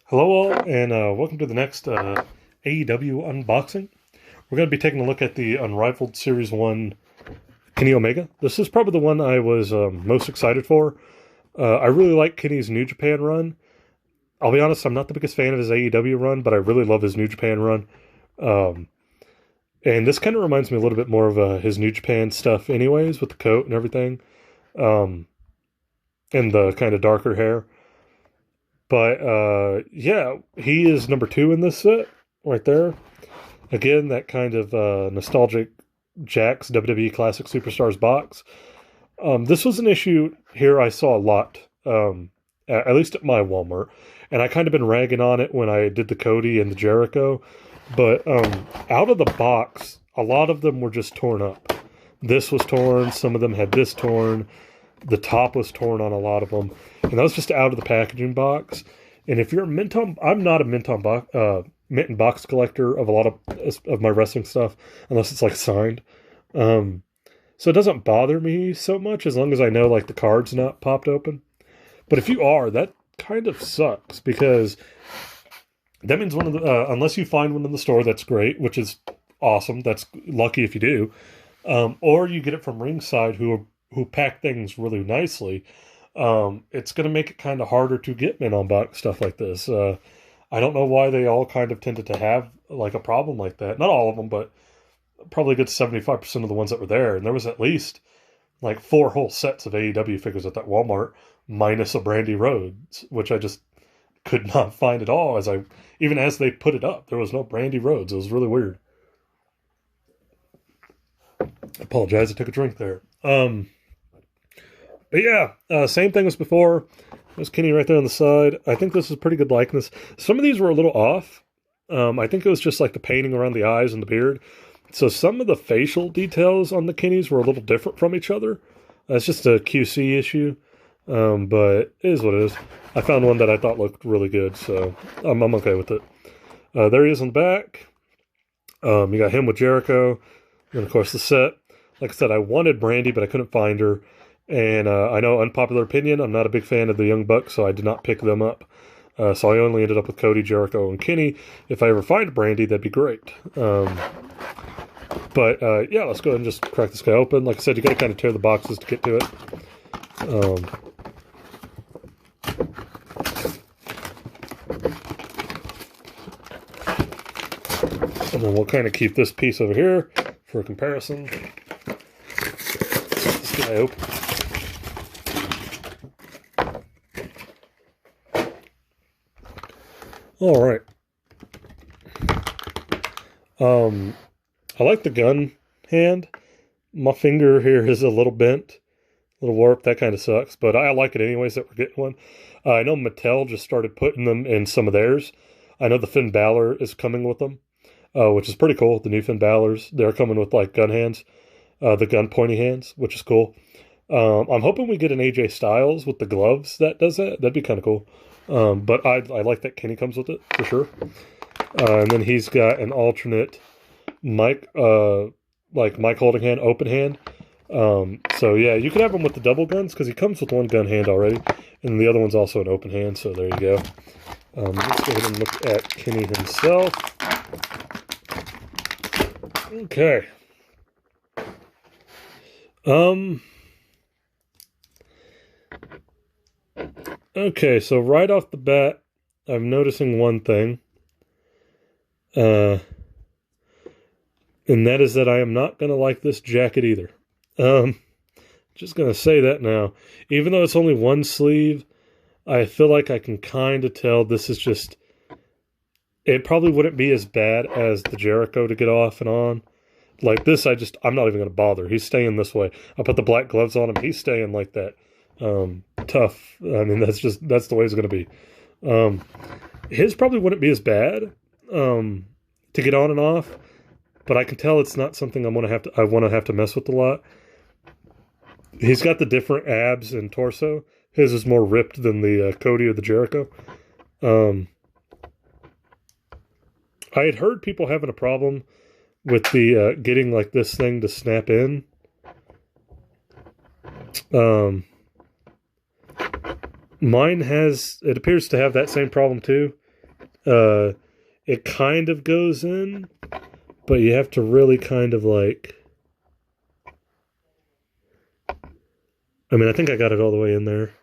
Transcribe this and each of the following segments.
Hello all, and welcome to the next AEW unboxing. We're going to be taking a look at the Unrivaled Series 1 Kenny Omega. This is probably the one I was most excited for. I really like Kenny's New Japan run. I'll be honest, I'm not the biggest fan of his AEW run, but I really love his New Japan run. And this kind of reminds me a little bit more of his New Japan stuff anyways, with the coat and everything. And the kind of darker hair. But, yeah, he is number 2 in this set, right there. Again, that kind of nostalgic Jack's WWE Classic Superstars box. This was an issue here I saw a lot, at least at my Walmart. And I kind of been ragging on it when I did the Cody and the Jericho. But out of the box, a lot of them were just torn up. This was torn. Some of them had this torn. The top was torn on a lot of them. And that was just out of the packaging box. And if you're a Minton, I'm not a Minton box collector of a lot of my wrestling stuff, unless it's like signed. So it doesn't bother me so much as long as I know like the card's not popped open. But if you are, that kind of sucks because that means one of the unless you find one in the store, that's great, which is awesome. That's lucky if you do, or you get it from Ringside, who pack things really nicely. It's going to make it kind of harder to get men on box stuff like this. I don't know why they all kind of tended to have like a problem like that. Not all of them, but probably a good 75% of the ones that were there. And there was at least like 4 whole sets of AEW figures at that Walmart, minus a Brandy Rhodes, which I just could not find at all. Even as they put it up, there was no Brandy Rhodes. It was really weird. I apologize, I took a drink there. But yeah, same thing as before. There's Kenny right there on the side. I think this is a pretty good likeness. Some of these were a little off. I think it was just like the painting around the eyes and the beard. So some of the facial details on the Kennys were a little different from each other. That's just a QC issue. But it is what it is. I found one that I thought looked really good, so I'm okay with it. There he is on the back. You got him with Jericho. And of course the set. Like I said, I wanted Brandy, but I couldn't find her. And I know, unpopular opinion, I'm not a big fan of the Young Bucks, so I did not pick them up. So I only ended up with Cody, Jericho, and Kenny. If I ever find Brandy, that'd be great. But yeah, let's go ahead and just crack this guy open. Like I said, you got to kind of tear the boxes to get to it. And then we'll kind of keep this piece over here for a comparison. Set this guy open. All right. I like the gun hand. My finger here is a little bent, a little warped. That kind of sucks, but I like it anyways that we're getting one. I know Mattel just started putting them in some of theirs. I know the Finn Balor is coming with them, which is pretty cool. The new Finn Balors, they're coming with like gun hands, the gun pointy hands, which is cool. I'm hoping we get an AJ Styles with the gloves that does that. That'd be kind of cool. But I like that Kenny comes with it, for sure. And then he's got an alternate Mike holding hand, open hand. So yeah, you could have him with the double guns, because he comes with one gun hand already. And the other one's also an open hand, so there you go. Let's go ahead and look at Kenny himself. Okay. Okay, so right off the bat, I'm noticing one thing. And that is that I am not going to like this jacket either. Just going to say that now. Even though it's only one sleeve, I feel like I can kind of tell this is just... It probably wouldn't be as bad as the Jericho to get off and on. Like this, I'm not even going to bother. He's staying this way. I put the black gloves on him. He's staying like that. Tough. I mean, that's the way it's going to be. His probably wouldn't be as bad to get on and off, but I can tell it's not something I want to have to mess with a lot. He's got the different abs and torso. His is more ripped than the Cody or the Jericho. I had heard people having a problem with the getting like this thing to snap in. Mine has, it appears to have that same problem too. It kind of goes in, but you have to really kind of like... I mean, I think I got it all the way in there.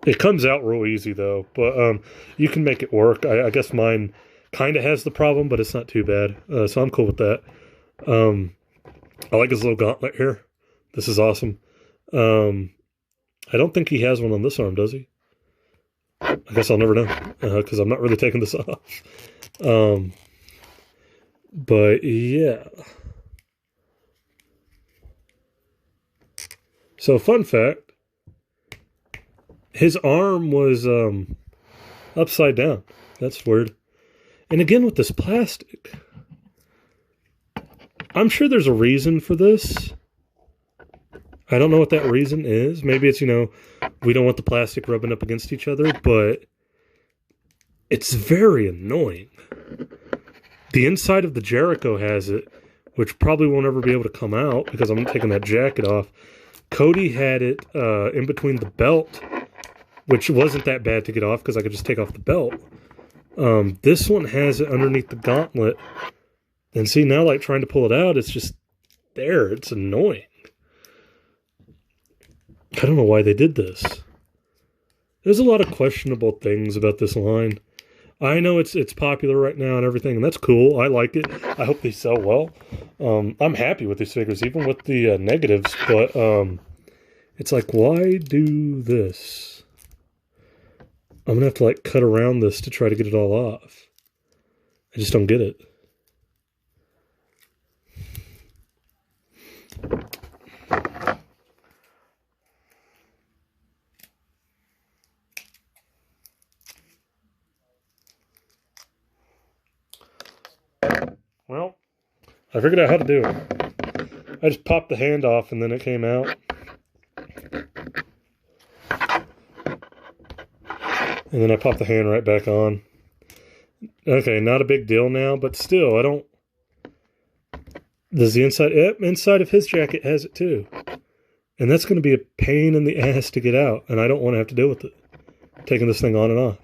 It comes out real easy, though, but you can make it work. I guess mine kind of has the problem, but it's not too bad, so I'm cool with that. I like his little gauntlet here. This is awesome. I don't think he has one on this arm, does he? I guess I'll never know, because I'm not really taking this off. But, yeah. So, fun fact. His arm was upside down. That's weird. And again, with this plastic, I'm sure there's a reason for this. I don't know what that reason is. Maybe it's, we don't want the plastic rubbing up against each other, but it's very annoying. The inside of the Jericho has it, which probably won't ever be able to come out because I'm taking that jacket off. Cody had it in between the belt, which wasn't that bad to get off because I could just take off the belt. This one has it underneath the gauntlet. And see, now like trying to pull it out, it's just there. It's annoying. I don't know why they did this. There's a lot of questionable things about this line. I know it's popular right now and everything, and that's cool. I like it. I hope they sell well. I'm happy with these figures, even with the negatives, but it's like, why do this? I'm going to have to, like, cut around this to try to get it all off. I just don't get it. Well, I figured out how to do it. I just popped the hand off and then it came out. And then I pop the hand right back on. Okay, not a big deal now, but still, I don't... Does the inside... Yep, inside of his jacket has it too. And that's going to be a pain in the ass to get out, and I don't want to have to deal with it. Taking this thing on and off.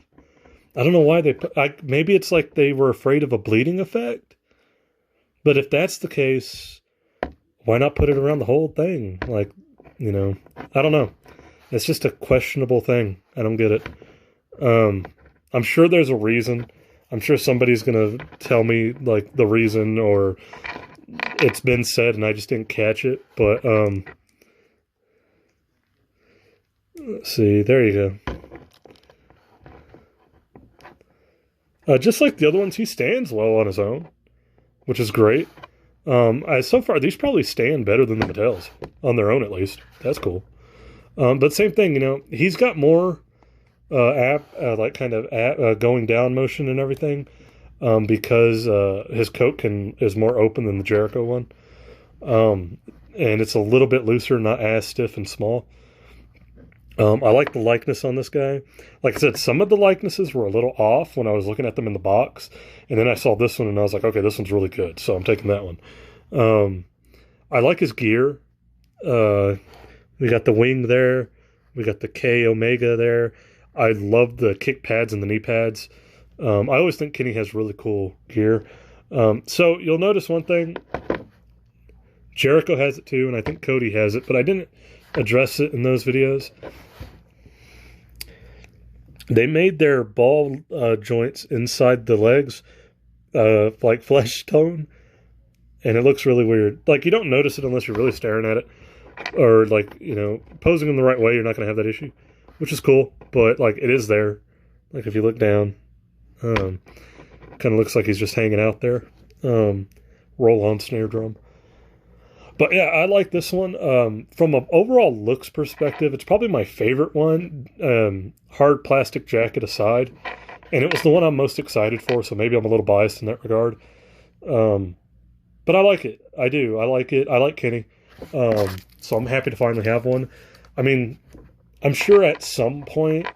I don't know why they... maybe it's like they were afraid of a bleeding effect? But if that's the case, why not put it around the whole thing? Like, I don't know. It's just a questionable thing. I don't get it. I'm sure there's a reason. I'm sure somebody's going to tell me, like, the reason, or it's been said and I just didn't catch it. But, let's see. There you go. Just like the other ones, he stands well on his own, which is great. So far, these probably stand better than the Mattels, on their own at least. That's cool. But same thing, he's got more... going down motion and everything, because his coat is more open than the Jericho one, and it's a little bit looser, not as stiff and small. I like the likeness on this guy. Like I said, some of the likenesses were a little off when I was looking at them in the box, and then I saw this one and I was like, okay, this one's really good, so I'm taking that one. I like his gear. We got the wing there, we got the K Omega there. I love the kick pads and the knee pads. I always think Kenny has really cool gear. So you'll notice one thing. Jericho has it too, and I think Cody has it, but I didn't address it in those videos. They made their ball joints inside the legs like flesh tone, and it looks really weird. Like, you don't notice it unless you're really staring at it, or like, posing them the right way, you're not going to have that issue. Which is cool, but, like, it is there. Like, if you look down, kind of looks like he's just hanging out there. Roll-on snare drum. But, yeah, I like this one. From an overall looks perspective, it's probably my favorite one, hard plastic jacket aside. And it was the one I'm most excited for, so maybe I'm a little biased in that regard. But I like it. I do. I like it. I like Kenny. So I'm happy to finally have one. I mean... I'm sure at some point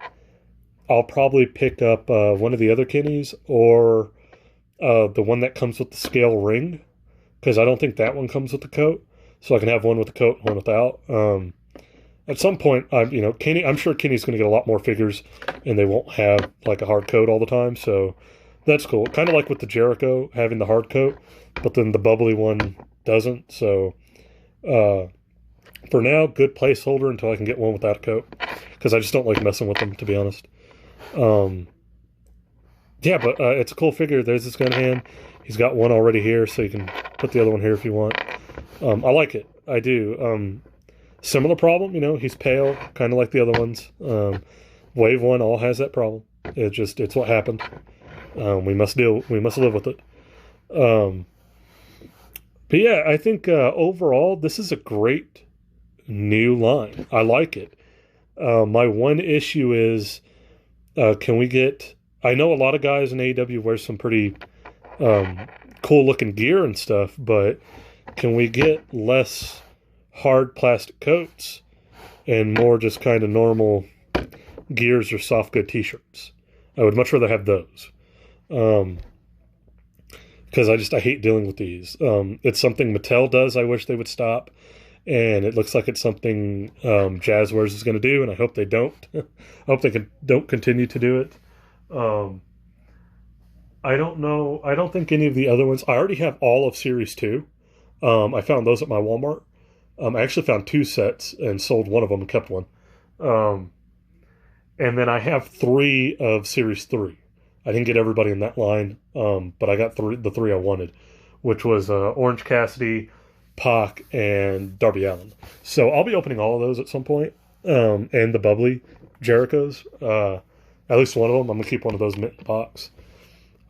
I'll probably pick up one of the other Kennys, or the one that comes with the scale ring, because I don't think that one comes with the coat. So I can have one with the coat and one without. at some point, Kenny. I'm sure Kenny's going to get a lot more figures, and they won't have like a hard coat all the time. So that's cool. Kind of like with the Jericho having the hard coat, but then the bubbly one doesn't. So for now, good placeholder until I can get one without a coat, because I just don't like messing with them, to be honest. Yeah, but it's a cool figure. There's his gun hand. He's got one already here, so you can put the other one here if you want. I like it. I do. Similar problem, he's pale, kind of like the other ones. Wave 1 all has that problem. It's what happened. We must live with it. But yeah, I think overall, this is a great new line. I like it. My one issue is, can we get... I know a lot of guys in AEW wear some pretty cool looking gear and stuff, but can we get less hard plastic coats and more just kind of normal gears or soft good t-shirts? I would much rather have those. Because I hate dealing with these. It's something Mattel does. I wish they would stop. And it looks like it's something Jazzwares is going to do, and I hope they don't. I hope they don't continue to do it. I don't know. I don't think any of the other ones. I already have all of Series 2. I found those at my Walmart. I actually found 2 sets and sold one of them and kept one. And then I have 3 of Series 3. I didn't get everybody in that line, but I got the 3 I wanted, which was Orange Cassidy, Pac, and Darby Allin. So I'll be opening all of those at some point, and the bubbly Jerichos. At least one of them. I'm going to keep one of those in the box.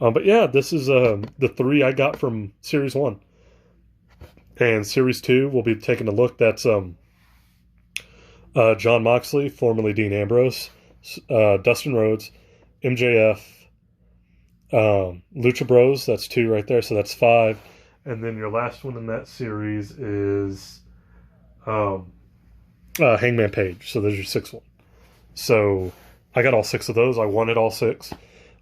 But yeah, this is the 3 I got from Series 1. And Series 2, we'll be taking a look. That's Jon Moxley, formerly Dean Ambrose, Dustin Rhodes, MJF, Lucha Bros, that's 2 right there, so that's 5. And then your last one in that series is Hangman Page, so there's your 6th one. So I got all 6 of those. I wanted all 6.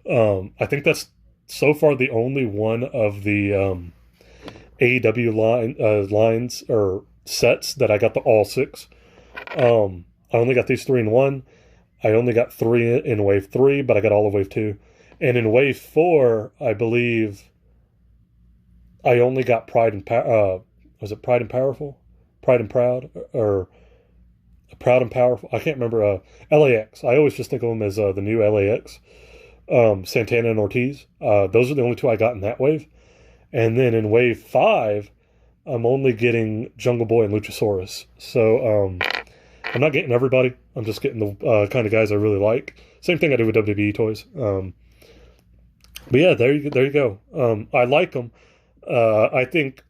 I think that's so far the only one of the AEW lines or sets that I got the all 6. I only got these 3 in 1. I only got 3 in Wave 3, but I got all of Wave 2. And in Wave 4, I believe I only got Pride and was it Pride and Powerful? Pride and Proud? Or Proud and Powerful? I can't remember. LAX. I always just think of them as the new LAX. Santana and Ortiz. Those are the only 2 I got in that wave. And then in Wave 5, I'm only getting Jungle Boy and Luchasaurus. So I'm not getting everybody. I'm just getting the kind of guys I really like. Same thing I do with WWE toys. But yeah, there you go. I like them. I think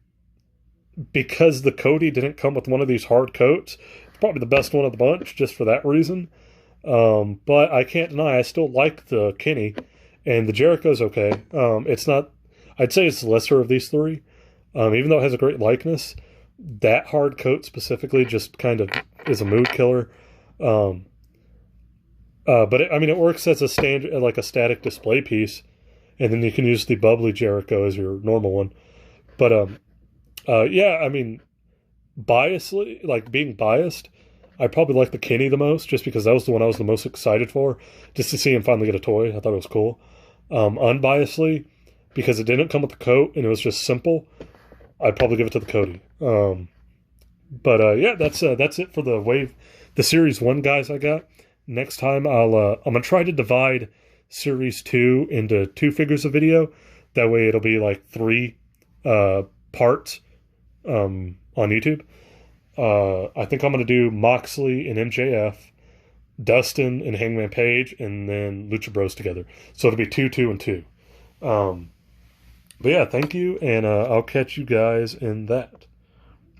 because the Cody didn't come with one of these hard coats, it's probably the best one of the bunch just for that reason. But I can't deny I still like the Kenny, and the Jericho's okay. It's not... I'd say it's the lesser of these 3. Even though it has a great likeness, that hard coat specifically just kind of is a mood killer. But it works as a standard, like a static display piece, and then you can use the bubbly Jericho as your normal one. But yeah, being biased, I probably like the Kenny the most, just because that was the one I was the most excited for, just to see him finally get a toy. I thought it was cool. Unbiasedly, because it didn't come with the coat and it was just simple, I'd probably give it to the Cody. Yeah, that's it for the Series 1 guys I got. Next time I'm gonna try to divide Series 2 into 2 figures of video. That way it'll be like 3 parts on YouTube. I think I'm gonna do Moxley and MJF, Dustin and Hangman Page, and then Lucha Bros together. So it'll be 2, 2, and 2. But yeah, thank you, and I'll catch you guys in that.